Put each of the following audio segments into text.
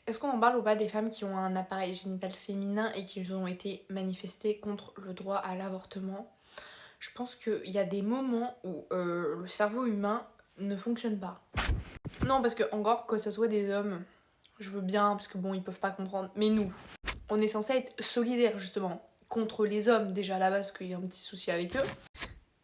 Est-ce qu'on en parle ou pas des femmes qui ont un appareil génital féminin et qui ont été manifestées contre le droit à l'avortement? Je pense qu'il y a des moments où le cerveau humain ne fonctionne pas. Non, parce que encore que ce soit des hommes, je veux bien, parce que bon, ils peuvent pas comprendre. Mais nous, on est censé être solidaires justement contre les hommes déjà à la base, qu'il y a un petit souci avec eux.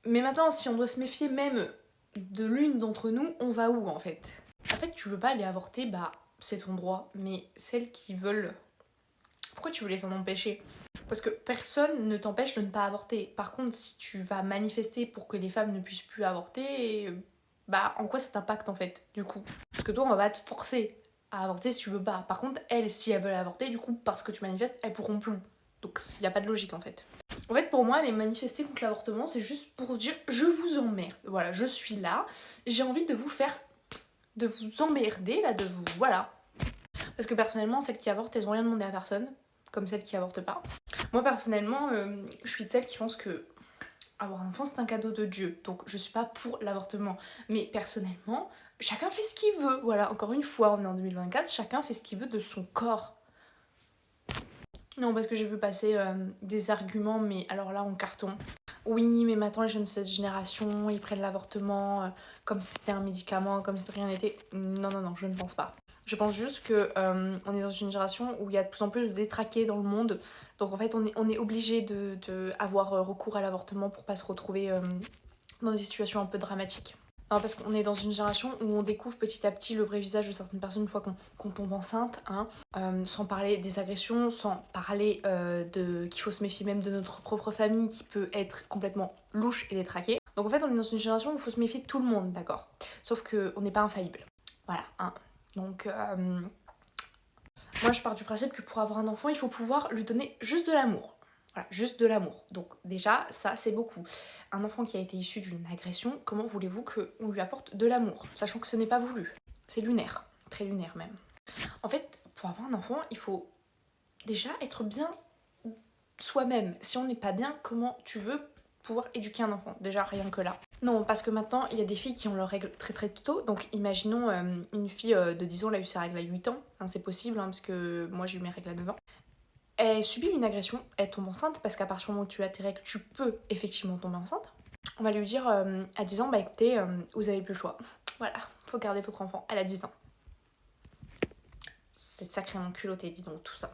Mais maintenant, si on doit se méfier même de l'une d'entre nous, on va où en fait? En fait, tu veux pas aller avorter, bah c'est ton droit. Mais celles qui veulent, pourquoi tu veux les en empêcher? Parce que personne ne t'empêche de ne pas avorter. Par contre, si tu vas manifester pour que les femmes ne puissent plus avorter, bah en quoi ça t'impacte en fait, du coup? Parce que toi, on va pas te forcer à avorter si tu veux pas. Par contre, elles, si elles veulent avorter, du coup, parce que tu manifestes, elles pourront plus. Donc il n'y a pas de logique en fait. En fait, pour moi, les manifester contre l'avortement, c'est juste pour dire je vous emmerde. Voilà, je suis là, j'ai envie de vous faire, de vous emmerder, là, de vous. Voilà. Parce que personnellement, celles qui avortent, elles ont rien demandé à personne, comme celles qui avortent pas. Moi, personnellement, je suis de celles qui pensent que avoir un enfant, c'est un cadeau de Dieu. Donc, je suis pas pour l'avortement. Mais personnellement, chacun fait ce qu'il veut. Voilà, encore une fois, on est en 2024, chacun fait ce qu'il veut de son corps. Non, parce que j'ai vu passer des arguments, mais alors là, en carton. Oui, mais maintenant, les jeunes de cette génération, ils prennent l'avortement comme si c'était un médicament, comme si rien n'était. Non, non, non, je ne pense pas. Je pense juste que on est dans une génération où il y a de plus en plus de détraqués dans le monde. Donc en fait, on est obligé de avoir recours à l'avortement pour pas se retrouver dans des situations un peu dramatiques. Non, parce qu'on est dans une génération où on découvre petit à petit le vrai visage de certaines personnes une fois qu'on tombe enceinte, hein. Sans parler des agressions, sans parler qu'il faut se méfier même de notre propre famille qui peut être complètement louche et détraquée. Donc en fait, on est dans une génération où il faut se méfier de tout le monde, d'accord? Sauf qu'on n'est pas infaillible. Voilà, hein. Donc, moi je pars du principe que pour avoir un enfant, il faut pouvoir lui donner juste de l'amour. Voilà, juste de l'amour. Donc déjà, ça c'est beaucoup. Un enfant qui a été issu d'une agression, comment voulez-vous qu'on lui apporte de l'amour? Sachant que ce n'est pas voulu. C'est lunaire, très lunaire même. En fait, pour avoir un enfant, il faut déjà être bien soi-même. Si on n'est pas bien, comment tu veux pouvoir éduquer un enfant? Déjà, rien que là. Non, parce que maintenant, il y a des filles qui ont leurs règles très très tôt. Donc, imaginons une fille de 10 ans, elle a eu ses règles à 8 ans. Hein, c'est possible, hein, parce que moi, j'ai eu mes règles à 9 ans. Elle subit une agression, elle tombe enceinte, parce qu'à partir du moment où tu as tes règles, tu peux effectivement tomber enceinte. On va lui dire à 10 ans, bah écoutez, vous avez plus le choix. Voilà, faut garder votre enfant. Elle a 10 ans. C'est sacrément culotté, dis donc, tout ça.